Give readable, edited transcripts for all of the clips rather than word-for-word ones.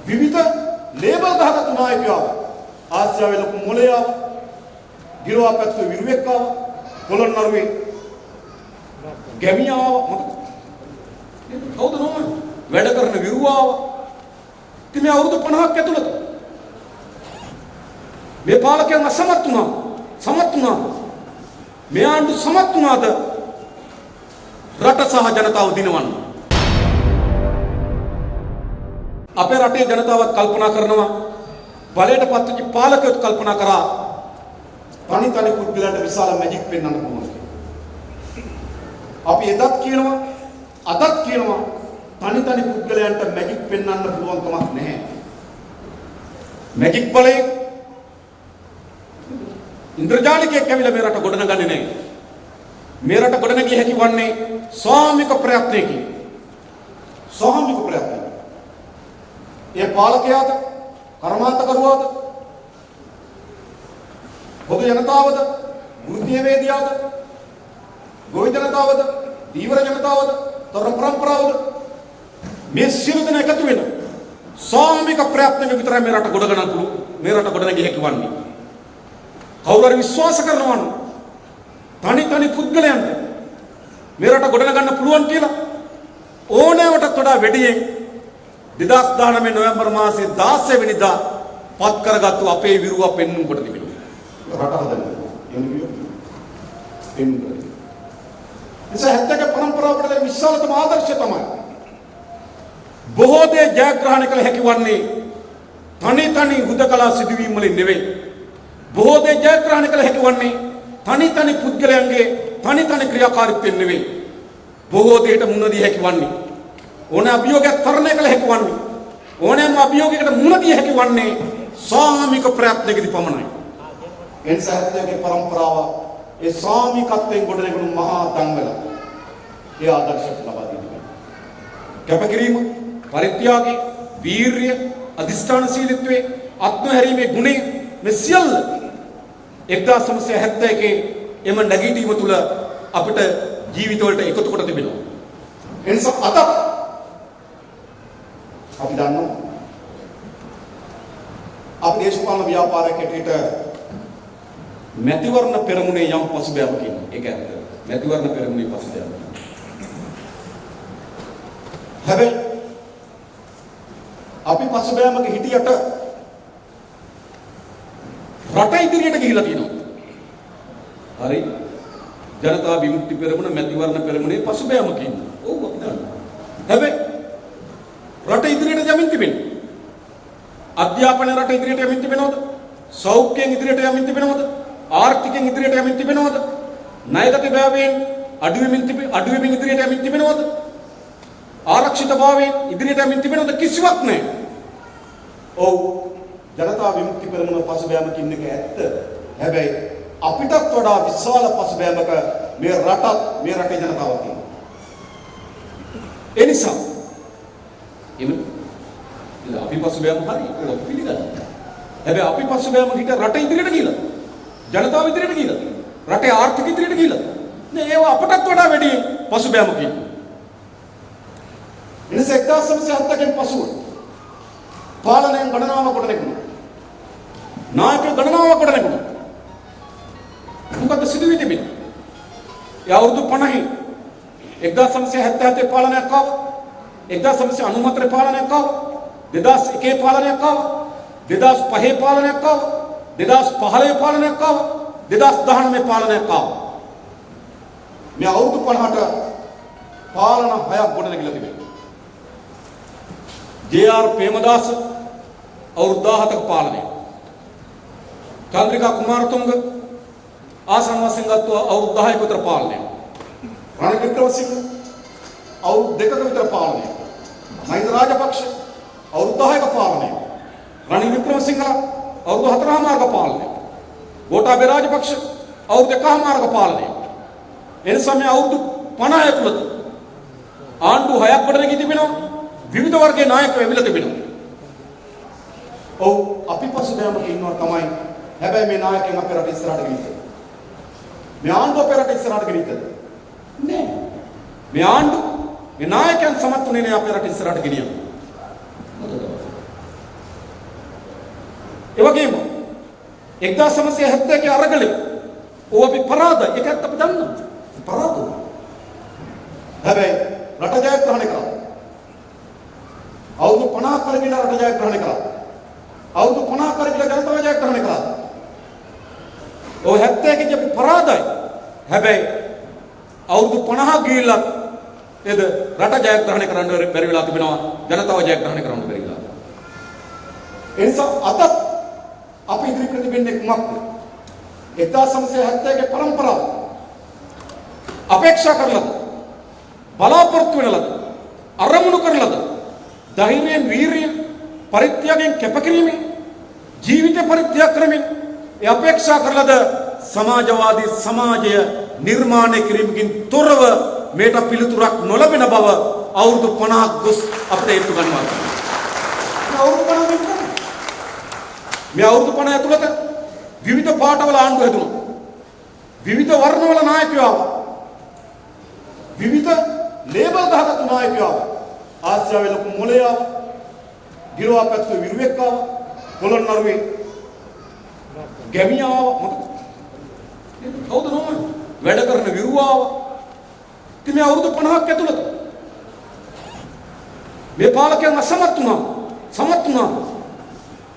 විවිධ ලේබල් ගහගත්තු නායකයෝ ආසියාවේ ලොකු මොලේ ආවා. ගිරවා පැත්තේ විරුවෙක් ආවා. පොළොන්නරුවේ ගැමියා ආවා. මොකද? කවුද නෝන? වැඩ කරන විරුවා ආවා. ඉතින් මේ අවුරුදු 50ක් ඇතුළත මේ පාලකයන් අසමත් වුණා. මේ ආණ්ඩු සමත් වුණාද රට සහ ජනතාව දිනවන්න? අපේ රටේ ජනතාවත් කල්පනා කරනවා, බලයට පත්වෙච්ච පාලකයොත් කල්පනා කරා තනි පුද්ගලයන්ට විශාල මැජික් පෙන්වන්න පුළුවන්. අපි එදත් කියනවා අදත් කියනවා තනි පුද්ගලයන්ට මැජික් පෙන්වන්න පුළුවන් කමක් නැහැ. මැජික් බලයෙන් ඉන්ද්‍රජාලිකයක් ඇවිල්ලා මේ රට ගොඩනගන්නේ නැහැ. මේ රට ගොඩනගිය හැකි වන්නේ සාමික ප්‍රයත්නයකින්. ඒ පාලකයාද, කර්මාන්තකරුවාද, පොදු ජනතාවද, වෘත්තීයවේදියාද, ගොවි ජනතාවද, දීවර ජනතාවද, තරුණ පරම්පරාවද, මේ සියලු දෙනා එකතු වෙන සාමික ප්‍රයත්නයක විතරයි මේ රට ගොඩනගිය හැකි වන්නේ. කවුරු හරි විශ්වාස කරනවා නම් තනි පුද්ගලයන්ට මේ රට ගොඩනගන්න පුළුවන් කියලා ඕනෑමටත් වඩා වැඩියෙන් 2019 නොවැම්බර් මාසයේ 16 වෙනිදා පත් කරගත්තු අපේ විරුවා පෙන්නුම් කොට තිබෙනවා. රට හදන්න. නිසා හැත්තක පරම්පරාවට විශාලතම ආදර්ශය තමයි බොහෝ දේ ජයග්‍රහණය කළ හැකි වන්නේ තනි හුදකලා සිදුවීම් වලින් නෙවෙයි. බොහෝ දේ ජයග්‍රහණය කළ හැකි වන්නේ තනි පුද්ගලයන්ගේ තනි ක්‍රියාකාරීත්වයෙන් නෙවෙයි. බොහෝ දේට මුහුණ දී හැකි වන්නේ ඕනෑ අභියෝගයක් තරණය කළ හැකි වන්නේ ඕනෑම අභියෝගයකට මුහුණ දී හැකි වන්නේ සාමික ප්‍රයත්නයකදී පමණයි. එනිසා හැත්තගේ පරම්පරාව ඒ සාමිකත්වයෙන් ගොඩනැගුණු මහා දංගල ඒ ආදර්ශයට ලබා දෙනවා. කැපකිරීම, පරිත්‍යාගය, වීරිය, අධිෂ්ඨානශීලීත්වයේ ආත්මහැරීමේ ගුණය මේ සියල්ල 1971 එම නැගීටීම තුළ අපිට ජීවිතවලට එකතු කොට තිබෙනවා. එනිසා අද අපි දන්නවා අපි දේශපාලන ව්‍යාපාරයක් හැටියට මැතිවරණ පෙරමුණේ යම් පසුබෑමක් ඉන්නවා. ඒක ඇත්ත. මැතිවරණ පෙරමුණේ පසුබෑමක්. හැබැයි අපි පසුබෑමක හිටියට රට ඉදිරියට ගිහිලා තියෙනවා. හරි. ජනතා විමුක්ති පෙරමුණ මැතිවරණ පෙරමුණේ පසුබෑමක ඉන්නවා. ඔව් අපි දන්නවා. හැබැයි රට ඉදිරියට යමින් තිබෙනවා. අධ්‍යාපනය රට ඉදිරියට යමින් තිබෙනවද? සෞඛ්‍යයෙන් ඉදිරියට යමින් තිබෙනවද? ආර්ථිකයෙන් ඉදිරියට යමින් තිබෙනවද? ණයගත භාවයෙන් අඩුවෙමින් ඉදිරියට යමින් තිබෙනවද? ආරක්ෂිතභාවයෙන් ඉදිරියට යමින් තිබෙනවද? කිසිවක් නැහැ. ඔව් ජනතා විමුක්ති පෙරමුණ පසුබෑමකින් එක ඇත්ත. හැබැයි අපිටත් වඩා විශාල පසුබෑමක මේ රටේ ජනතාවක් ඉන්නවා. ඒ නිසා අපි පසුබෑම හරි ඒක පිළිගන්නවා. හැබැයි අපි පසුබෑම හිට රට ඉදිරියට ගිහලා ජනතාව ඉදිරියට ගිහලා රටේ ආර්ථික ඉදිරියට ගිහලා නේ ඒවා අපටත් වඩා වැඩි පසුබෑමක ඉන්නවා. එනිසා 1970 පසුව පාලනයෙන් ගණනාවක් කොට නැගුණා. නායක ගණනාවක් කොට නැගුණා. මොකද සිදුවී තිබෙන්නේ? ඒ අවුරුදු 50 1977 පාලනයක් ආවා. 1994 පාලනයක් ආවා. 2001 පාලනයක් ආවා. 2005 පාලනයක් ආවා. 2015 පාලනයක් ආවා. 2019 පාලනයක් ආවා. මේ අවුරුදු 50ට පාලන හයක් ගොඩනැගිලා තිබෙනවා. ජේ.ආර්. ප්‍රේමදාස අවුරුදු 17ක පාලනය. චන්ද්‍රිකා කුමාරතුංග ආසන්න වශයෙන් ගත්ත අවුරුදු 10ක විතර පාලනය. රනිල් වික්‍රමසිංහ අවුරුදු 2ක විතර පාලනය. මහින්ද රාජපක්ෂ අවුරුදු 10ක පාලනය. රනිල් වික්‍රමසිංහ අවුරුදු 4කමාරක පාලනය. ගෝඨාභය රාජපක්ෂ අවුරුදු 1කමාරක පාලනය. එනිසා මේ අවුරුදු 50 ඇතුළත ආණ්ඩු 6ක් ගොඩනැගී තිබෙනවා. විවිධ වර්ගයේ නායකයෝ ඇවිල්ලා තිබෙනවා. ඔව් අපි පසුබෑමක ඉන්නවා තමයි. හැබැයි මේ නායකයන් අපේ රට ඉස්සරහට ගෙනියන්නේ. මේ ආණ්ඩුව අපේ රට ඉස්සරහට ගෙනියන්නේ නෑ. මේ ආණ්ඩුව මේ නායකයන් සමත් වුණේ නෑ අපේ රට ඉස්සරහට ගෙනියන්න. වගේම 1971 අරගලේ ඕව අපි පරාදයි. ඒකත් අපි දන්නවා. පරාද වුණා. හැබැයි රට ජයග්‍රහණය කළා. අවුරුදු 50 කරගෙන රට ජයග්‍රහණය කළා. අවුරුදු 50 කරගෙන ජනතාව ජයග්‍රහණය කළා. ඔය 71 අපි පරාදයි. හැබැයි අවුරුදු 50 ගිහිල්ලා එද රට ජයග්‍රහණය කරන්න බැරි වෙලා තිබෙනවා. ජනතාව ජයග්‍රහණය කරන්න බැරි වෙලා. ඒ නිසා අද අපි ඉදිරිපත් වෙන්නේ කුමක්ද? 1971 පරම්පරාව අපේක්ෂා කරලද බලාපොරොත්තු වෙනලද අරමුණු කරලද ධෛර්යයෙන් වීරියෙන් පරිත්‍යාගයෙන් කැපකිරීමෙන් ජීවිත පරිත්‍යාග කරමින් ඒ අපේක්ෂා කරලද සමාජවාදී සමාජය නිර්මාණය කිරීමකින් තොරව මේට පිළිතුරක් නොලැබෙන බව අවුරුදු 50ක් ගොස් අපිට හේතු ගන්නවා. මේ අවුරුදු 50 ඇතුළත විවිධ පාටවල ආණ්ඩු හැදුණා. විවිධ වර්ණවල නායකයෝ ආවා. විවිධ ලේබල් ගහගත්තු නායකයෝ ආවා. ආසියාවේ ලොකු මොලේ ආවා. ගිරවා පැත්තේ විරුවෙක් ආවා. පොළොන්නරුවේ ගැමියා ආවා. මොකද? කවුද නෝමන? වැඩ කරන විරුවා ආවා. ඉතින් මේ අවුරුදු 50ක් ඇතුළත මේ පාලකයන් අසමත් වුණා.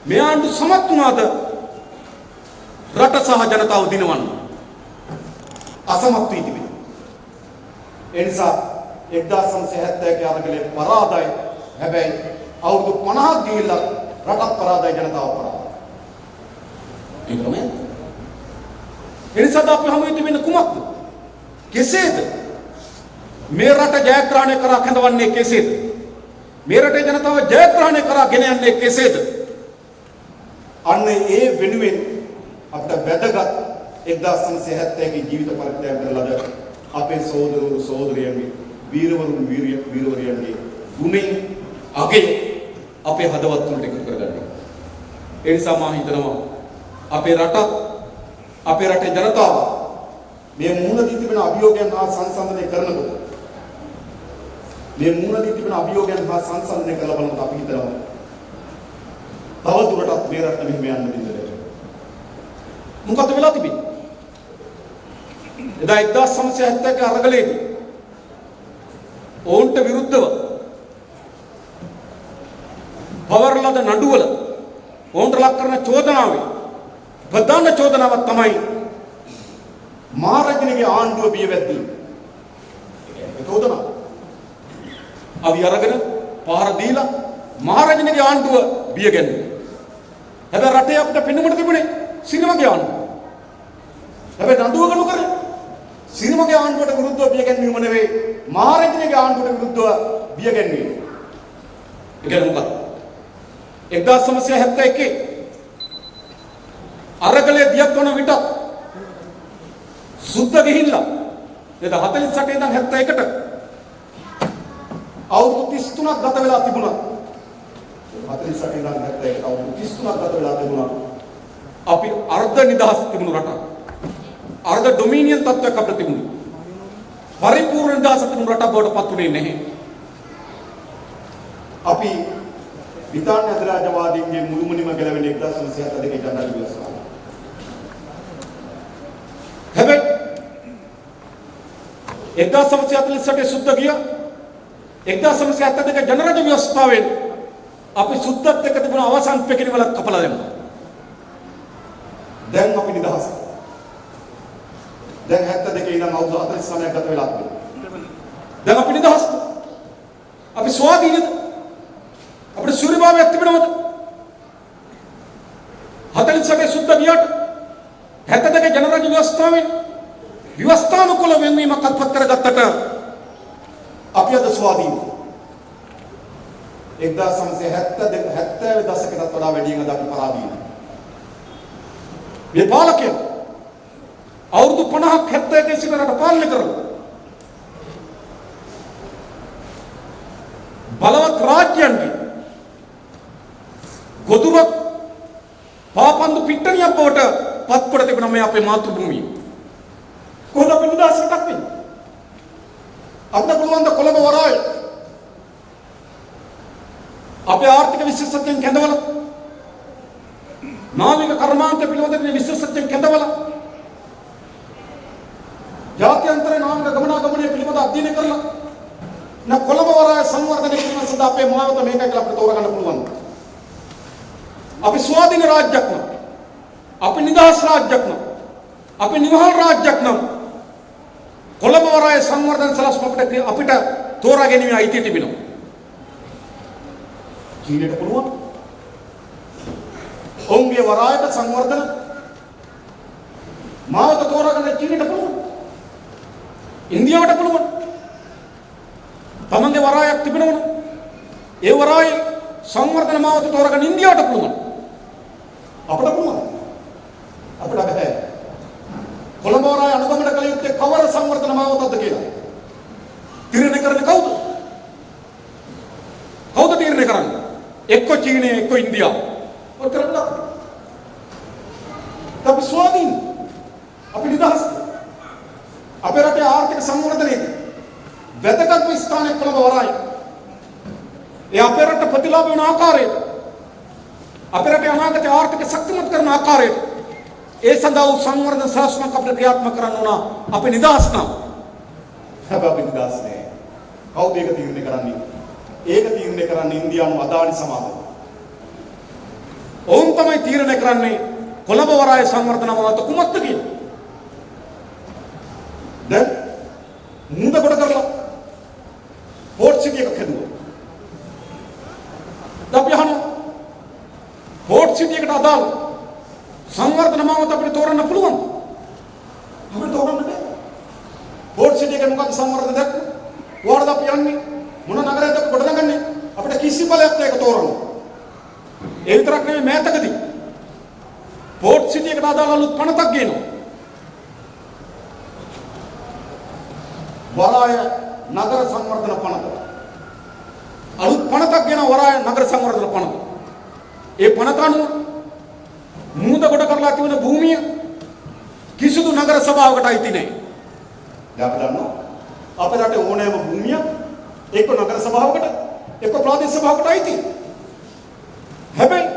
මේ ආණ්ඩු සමත් වුණාද රට සහ ජනතාව දිනවන්න? අසමත් වී තිබෙනවා. ඒ නිසා 1971 අරගලේ පරාදයි. හැබැයි අවුරුදු 50ක් ගිහිල්ලා රටක් පරාදයි, ජනතාව පරාදයි. ඒක තමයි. ඒ නිසා අපි හමු වෙන්නේ කුමක්ද? කෙසේද මේ රට ජයග්‍රහණය කරා කැඳවන්නේ? කෙසේද මේ රටේ ජනතාව ජයග්‍රහණය කරා ගෙන යන්නේ? කෙසේද? අන්න ඒ වෙනුවෙන් අපිට වැදගත් 1971 ජීවිත පරිත්‍යාග කරලාද අපේ සහෝදරවරු සහෝදරියන්ගේ වීරවරුන් වීරවරියන්ගේ ගුණේ අගේ අපේ හදවත් තුළට එකතු කරගන්න. ඒ නිසා මා හිතනවා අපේ රටේ ජනතාව මේ මුහුණ දී තිබෙන අභියෝගයන් හා සංසන්දනය කරනකොට කරලා බලනකොට අපි හිතනවා තවදුරටත් මේ රට මෙහෙම යන්න දෙන්න. මොකද වෙලා තිබෙන්නේ? එදා 1971 අරගලයේදී ඔවුන්ට විරුද්ධව පවර්ලද නඩුවල ඔවුන්ට ලක් කරන චෝදනාවේ ප්‍රධාන චෝදනාවක් තමයි මහරජුගේ ආණ්ඩුව බියවැද්දීම. ඒක චෝදනාව. අපි අරගෙන පහර දීලා මහරජුගේ ආණ්ඩුව බියගැන්වුවා. හැබැයි රටේ අපිට පෙනුමට තිබුණේ සිරිමගේ ආණ්ඩුව. හැබැයි නඩුව ගනු කරේ සිරිමගේ ආණ්ඩුවට විරුද්ධව බියගැන්වීම නෙවෙයි, මහරජුගේ ආණ්ඩුවට විරුද්ධව බියගැන්වීම. ඒක මොකක්ද? 1971 අරගලේ දියක් වන විට සුද්ධ ගිහිල්ලා 48 ඉඳන් 71ට අවුරුදු 33ක් ගත වෙලා තිබුණා. 48 ඉඳන් 71ට අවුරුදු 33ක් ගත වෙලා තිබුණා. අපි අර්ධ නිදහස් තිබුණු රටක්. අර්ධ ඩොමිනියන් තත්ත්වයක් අපිට තිබුණා. පරිපූර්ණ නිදහස තිබුණු රටක් බවට පත් වුණේ නැහැ. අපි බ්‍රිතාන්‍ය අධිරාජ්‍යවාදීන්ගේ මුළුමනින්ම ගැලවෙන 1972 ජනරාල් ව්‍යවස්ථාව. හැබැයි 1948 සුද්ධ ගියා. 1972 ජනරාල් ව්‍යවස්ථාවෙන් අපි සුද්ධත් එක්ක තිබුණ අවසන් පෙකිනිවල කපලා දැම්මා. දැන් අපි නිදහස්. දැන් 72 ඉඳන් අවුරුදු 49ක් ගත වෙලා තිබෙනවා. දැන් අපි නිදහස්. අපි ස්වාධීනද? අපිට සූර්යභාවයක් තිබෙනවද? 48 සුද්ධ ගියාට 72 ජනරාල් ව්‍යවස්ථාවෙන් ව්‍යවස්ථානුකූල වෙනවීමක් අත්පත් කරගත්තට අපි අද ස්වාධීන. 1970 දශකයකට වඩා වැඩියෙන් අද අපි පරාදීන. මේ පාලකයන් අවුරුදු 50ක් 71 සිට රට පාලනය කරලා බලවත් රාජ්‍යයන්ගේ ගොදුරක් පාපන්දු පිට්ටනියක් බවට පත්කොට තිබුණා මේ අපේ මාතෘභූමිය. කොහොමද අපි නිදහසක් වෙන්නේ? අපිට පුළුවන් ද කොළඹ වරාය අපේ ආර්ථික විශේෂඥයන් කැඳවලා නාවික කර්මාන්ත පිළිබඳව විශේෂඥ කැඳවලා ජාත්‍යන්තර නාවික ගමනාගමනය පිළිබඳ අධ්‍යයනය කරලා කොළඹ වරාය සංවර්ධනය කිරීම සඳහා අපේ මාවත මේකයි කියලා අපිට තෝරගන්න පුළුවන්. අපි ස්වාධීන රාජ්‍යයක් නම්, අපි නිදහස් රාජ්‍යයක් නම්, අපි නිවහල් රාජ්‍යයක් නම් කොළඹ වරාය සංවර්ධන සලස්ම අපිට තෝරා ගැනීමේ අයිතිය තිබෙනවා. චීනයට පුළුවන්. ඔවුන්ගේ වරායට සංවර්ධන මාවත තෝරාගන්න චීනයට පුළුවන්. ඉන්දියාවට පුළුවන්. තමන්ගේ වරායක් තිබෙනවනම් ඒ වරායේ සංවර්ධන මාවත තෝරාගන්න ඉන්දියාවට පුළුවන්. අපිට පුළුවන්. අපිට බෑ. කොළඹ වරාය අනුගමනය කළ යුත්තේ කවර සංවර්ධන මාවතක්ද කියලා තීරණය කරන්නේ කවුද? කවුද තීරණය කරන්නේ? එක්ක චීනය එක්ක ඉන්දියාව. ඔය කරන්නේ අපි ස්වාධීන. අපි නිදහස්. අපේ රටේ ආර්ථික සංවර්ධනයේ වැදගත්ම ස්ථානයක් කොළඹ වරාය. ඒ අපේ රට ප්‍රතිලාභ වෙන ආකාරයට, අපේ රටේ අනාගත ආර්ථික ශක්තිමත් කරන ආකාරයට ඒ සඳහා වූ සංවර්ධන සාස්ත්‍රයක් අපිට ක්‍රියාත්මක කරන්න ඕන. අපි නිදහස් නම්. හැබැයි අපි නිදහස් නෑ. කවුද ඒක තීරණය කරන්නේ? ඒක තීරණය කරන්නේ ඉන්දියානු අදානි සමාගම. ඔවුන් තමයි තීරණය කරන්නේ කොළඹ වරාය සංවර්ධන මාවත කුමක්ද කියලා. දැන් මුද කොට කරලා පෝට් සිටි එකක් හදුවා. අපි අහනවා පෝට් සිටි එකට අදාළ සංවර්ධන මාවත අපිට තෝරන්න පුළුවන්. අපිට තෝරන්න බෑ. පෝට් සිටි එකේ මොකක්ද සංවර්ධන දැක්ක? වරද අපි යන්නේ මොන නගරයකද ගොඩනගන්නේ? අපිට කිසි බලයක් නැහැ ඒක තෝරන්න. ඒ විතරක් නෙමෙයි මෑතකදී පෝට් සිටි එකට අදාළ අලුත් පනතක් ගේනවා. වරාය නගර සංවර්ධන පනත. අලුත් පනතක් ගෙන වරාය නගර සංවර්ධන පනත. ඒ පනත අනුව මූද කොට කරලා තිබෙන භූමිය කිසිදු නගර සභාවකට අයිති නැහැ. දැන් අපි දන්නවා අපේ රටේ ඕනෑම භූමිය එක්ක නගර සභාවකට එක්ක ප්‍රාදේශ සභාවකට අයිති. හැබැයි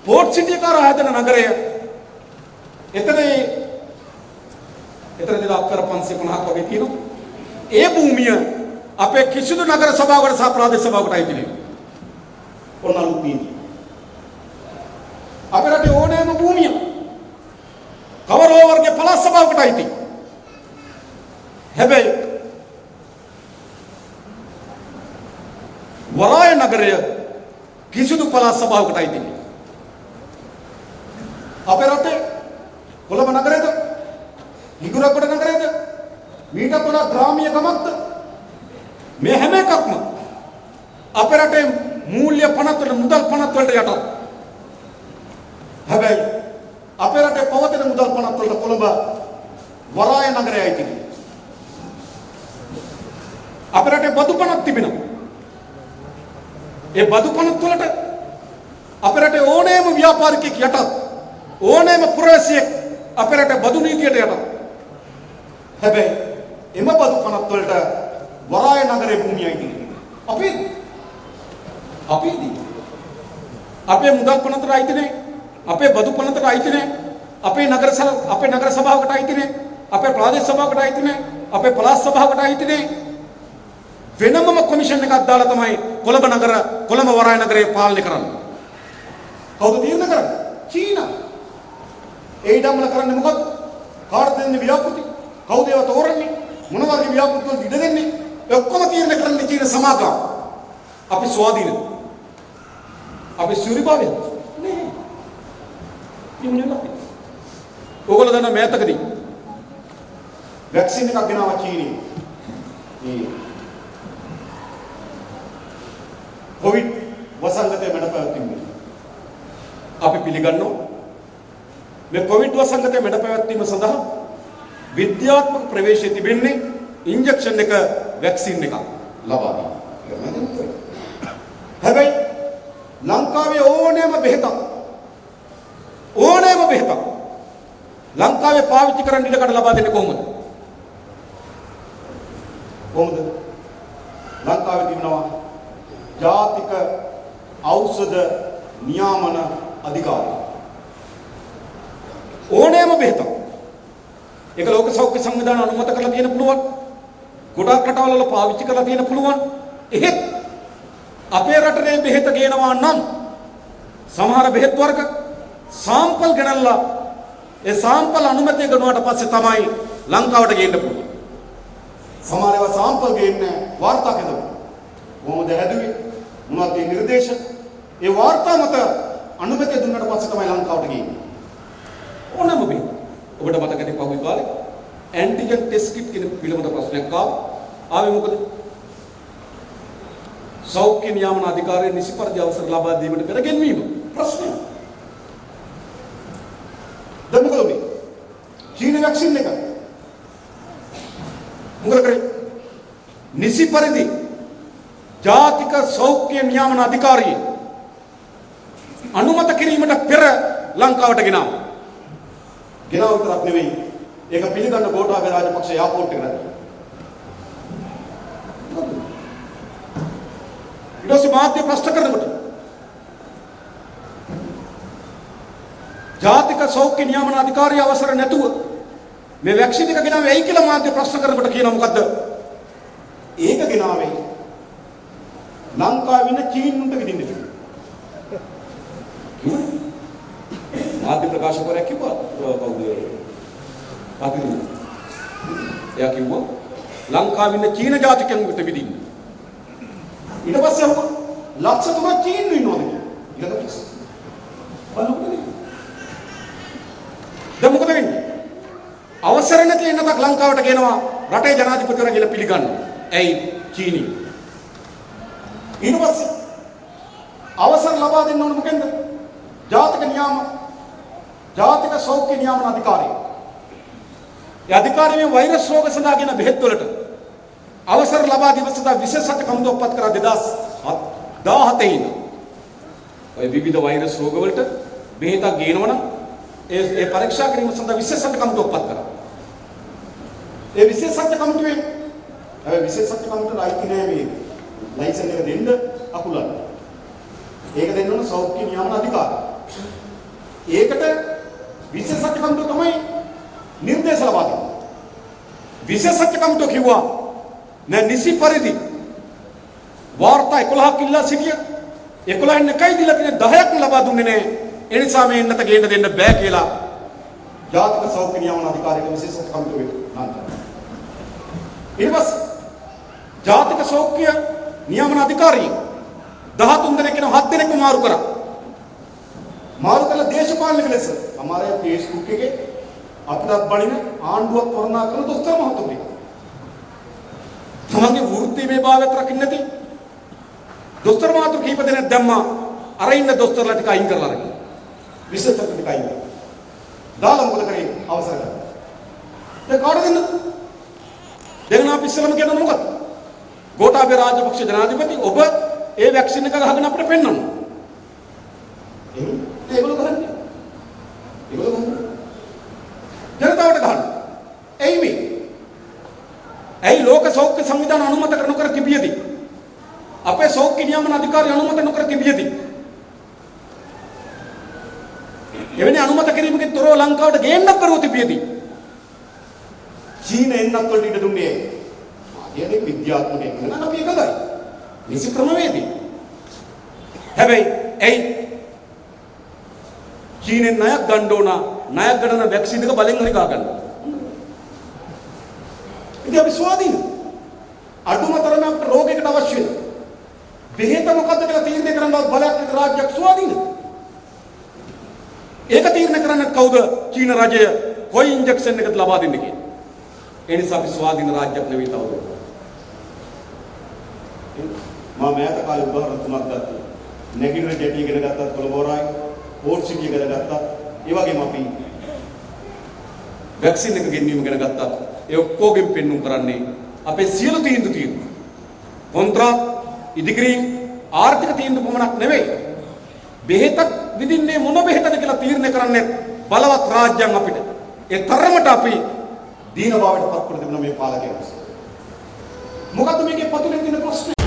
පෝට් සිටි එක ආයතන නගරය එතනදී අක්කර 550ක් වගේ තියෙනවා. ඒ භූමිය අපේ කිසිදු නගර සභාවකට සහ ප්‍රාදේශ සභාවකට අයිති නෙවෙයි. ඔන්න අලුත් නීතිය. අපේ රටේ ඕනෑම භූමිය කවර වර්ගයේ පළාත් සභාවකට අයිති. හැබැයි වරාය නගරය කිසිදු පළාත් සභාවකට අයිති නෙවෙයි. අපේ රටේ කොළඹ නගරයේද හිඟුරක්ගොඩ නගරයේද මීට වඩා ග්‍රාමීය ගමක්ද මේ හැම එකක්ම අපේ රටේ මූල්‍ය පනත් වල මුදල් පනත් වලට යටත්. හැබැයි අපේ රටේ පවතින මුදල් පනත් වලට කොළඹ වරාය නගරයයි තියෙන්නේ. අපේ රටේ බදු පනත් තිබෙනවා. ඒ බදු පනත් වලට අපේ රටේ ඕනෑම ව්‍යාපාරිකයෙක් යටත්, ඕනෑම පුරවැසියෙක් අපේ රටේ බදු නීතියට යටත්. හැබැයි එම බදු පනත් වලට වරාය නගරේ භූමියයි තියෙන්නේ. අපේ මුදල් පනතට අයිති නැහැ. අපේ බදු පනතට අයිති නැහැ. අපේ නගර සභාවකට අයිති නැහැ. අපේ ප්‍රාදේශ සභාවකට අයිති නැහැ. අපේ පළාත් සභාවකට අයිති නැහැ. වෙනමම කොමිෂන් එකක් දාලා තමයි කොළඹ වරාය නගරය පාලනය කරන්නේ. කවුද තීරණය කරන්නේ? චීනා. ඒ ඉඩම්වල කරන්නේ මොකද්ද? කාටද දෙන්නේ ව්‍යාපෘති? කවුද ඒවා තෝරන්නේ? මොන වගේ ව්‍යාපෘති වලට ඉඩ දෙන්නේ? ඒ ඔක්කොම තීරණය කරන්නේ චීන සමාගම. අපි ස්වාධීනද? අපි සූරිභාවයද? නෑ. යුනියන් ඕගොල්ලෝ දන්න මෑතකදී වැක්සින් එකක් ගෙනාවා චීනයේ. මේ කොවිඩ් වසංගතය මැඩ පැවැත්වීම. අපි පිළිගන්නවා මේ කොවිඩ් වසංගතය මැඩ පැවැත්වීම සඳහා විද්‍යාත්මක ප්‍රවේශය තිබෙන්නේ ඉන්ජෙක්ෂන් එක වැක්සින් එකක් ලබා දීම. හැබැයි ලංකාවේ ඕනෑම බෙහෙතක් ලංකාවේ පාවිච්චි කරන්න ඉඩකඩ ලබා දෙන්නේ කොහොමද? ලංකාවේ තිබෙනවා ජාතික ඖෂධ නියාමන අධිකාරිය. ඕනෑම බෙහෙතක් ඒක ලෝක සෞඛ්‍ය සංවිධානය අනුමත කරලා තියෙන පුළුවන්. ගොඩක් රටවල් වල පාවිච්චි කරලා තියෙන පුළුවන්. එහෙත් අපේ රටේ බෙහෙත ගේනවා නම් සමහර බෙහෙත් වර්ග සාම්පල් ගණන්ලා ඒ සාම්පල් අනුමැතිය ගනුවාට පස්සේ තමයි ලංකාවට ගේන්න පුළුවන්. සමහර ඒවා සාම්පල් ගේන්නේ වාර්තා කරනවා. කොහොමද හැදුවේ? මොනවද මේ නිර්දේශ? ඒ වාර්තා මත අනුමැතිය දුන්නාට පස්සේ තමයි ලංකාවට ගේන්නේ. ඕනම බෙහෙත්. ඔබට මතකද පහුගිය කාලේ ඇන්ටිජන් ටෙස්ට් කිට් කියන පිළිබඳ ප්‍රශ්නයක් ආවේ මොකද? සෞඛ්‍ය නියාමන අධිකාරිය නිසි පරිදි අවසර ලබා දීමට පෙර ගෙන්වීම ප්‍රශ්නය. දැන් මොකද උනේ? චීන වැක්සින් එක මොකද කරේ? නිසි පරිදි ජාතික සෞඛ්‍ය නියාමන අධිකාරිය අනුමත කිරීමට පෙර ලංකාවට ගෙනාවා. ගෙනාව විතරක් නෙවෙයි ඒක පිළිගන්න ගෝඨාභය රාජපක්ෂ එයාපෝට් එකට ගියා. ඊට පස්සේ මාධ්‍ය ප්‍රශ්න කරනකොට ජාතික සෞඛ්‍ය නියාමන අධිකාරිය අවසර නැතුව මේ වැක්සින් එක ගෙනාවේ ඇයි කියලා මාධ්‍ය ප්‍රශ්න කරනකොට කියනවා මොකද්ද? ඒක ගෙනාවේ ලංකාවේ ඉන්න චීනුන්ට විදින්න කියලා. මාධ්‍ය ප්‍රකාශකවරයා කිව්වා කවුද? පාතිරු. එයා කිව්වා ලංකාවේ ඉන්න චීන ජාතිකයන්ට විදින්න. ඊට පස්සේ ලක්ෂ 3ක් චීනු ඉන්නවද කියලා. ඊළඟට බලන්න. දැන් මොකද වෙන්නේ? අවසර නැති එන්නතක් ලංකාවට ගෙනවා රටේ ජනාධිපතිවරයා කියලා පිළිගන්නවා. ඇයි? චීනි. ඊට පස්සේ අවසර ලබා දෙන්න ඕන මොකෙන්ද? ජාතික සෞඛ්‍ය නියාමන අධිකාරිය. ඒ අධිකාරිය මේ වෛරස් රෝග සඳහාගෙන බෙහෙත් වලට අවසර ලබා දීම සඳහා විශේෂ කමිටුවක් කරා 2017 ඉඳන්. ඔය විවිධ වෛරස් රෝග වලට බෙහෙතක් ගේනවනම් ඒ පරීක්ෂා කිරීම සඳහා විශේෂ කමිටුවක් කරා. ඒ විශේෂ කමිටුවේ විශේෂ කමිටුවට අයිති නෑ මේ ලයිසන් එක දෙන්න අකුලන්න. ඒක දෙන්න ඕන සෞඛ්‍ය නියාමන අධිකාරිය. ඒකට විශේෂ කමිටුව තමයි නිර්දේශ ලබා දෙන්නේ. විශේෂ කමිටුව කිව්වා නෑ නිසි පරිදි වාර්තා 11ක් ඉල්ලා සිටිය 11න් එකයි දීලා තියෙන 10ක් ලබා දුන්නේ නෑ. ඒ නිසා මේ එන්නත ගේන්න දෙන්න බෑ කියලා ජාතික සෞඛ්‍ය නියාමන අධිකාරියට විශේෂ කමිටුවේ නම් කරා. ඊට පස්සේ ජාතික සෞඛ්‍ය නියාමන අධිකාරිය 13 දෙනෙක් වෙන 7 දෙනෙක්ම මාරු කරා. මාරු කළ දේශපාලනික ලෙස අමාරේ Facebook එකේ අපිටත් බණින ආණ්ඩුවක් වර්ණනා කරන දොස්තර මහතුමෙක්. තමන්ගේ වෘත්තීමේ භාවයත් රකින්න නැති දොස්තර මහතු කීප දෙනෙක් දැම්මා අර ඉන්න දොස්තරලා ටික අයින් කරලා අරගෙන. විශේෂ ටික අයින් කරලා. දාලා මොකද කරේ අවසර ගන්න. දැන් කාටද දෙන්න? දැන් අපි ඉස්සලම කියන මොකද? ගෝඨාභය රාජපක්ෂ ජනාධිපති ඔබ ඒ වැක්සින් එක ගහගෙන අපිට පෙන්නනවා. ඒගොල්ලෝ කරන්නේ. ඒගොල්ලෝ කරන්නේ. ජනතාවට ගහන්න. එයි මේ. ඇයි ලෝක සෞඛ්‍ය සංවිධානය අනුමත නොකර තිබියදී? අපේ සෞඛ්‍ය නියාමන අධිකාරිය අනුමත නොකර තිබියදී. එවැනි අනුමත කිරීමකින් තොරව ලංකාවට ගේන්නත් බැරුව තිබියදී. චීන එන්නත් වලට ඉඩ දුන්නේ. මාගේ විද්‍යාත්මක එක නේද අපි එකයි. නිසි ක්‍රමවේදී. හැබැයි ඇයි චීනෙන් ණයක් ගන්න ඕන ණයක් ගන්න වැක්සින් එක බලෙන් හරි ගා ගන්න. ඉතින් අපි ස්වාධීන අඩුම තරම රෝගයකට අවශ්‍ය වෙන බෙහෙත මොකද්ද කියලා තීරණය කරන්නවත් බලයක් නැති රාජ්‍යයක් ස්වාධීන. ඒක තීරණය කරන්නේ කවුද? චීන රජය කොයි ඉන්ජෙක්ෂන් එකද ලබා දෙන්නේ කියලා. ඒ නිසා අපි ස්වාධීන රාජ්‍යයක් නෙවෙයි තවදුරටත්. මම මෑත කාලේ උදාහරණ තුනක් ගත්තා. නැගිටින ජෙටි ඉගෙන ගත්තා කොළඹෝරායි පෝට් සිටි ඉගෙන ගත්තා. ඒ වගේම අපි වැක්සින් එක ගෙන්වීම ගැන ගත්තා. ඒ ඔක්කොගෙන් පෙන්වුම් කරන්නේ අපේ සියලු තීන්දුව තියෙනවා. කොන්ත්‍රාත් ඉදිකිරීම් ආර්ථික තීන්දුව පමණක් නෙවෙයි. බෙහෙතක් විදින්නේ මොන බෙහෙතද කියලා තීරණය කරන්නේ බලවත් රාජ්‍යයන් අපිට. ඒ තරමට අපි දීන භාවයට පත් කර දෙන්න මේ පාලකයන්. මොකද්ද මේකේ පතුලෙන් දින ප්‍රශ්නේ?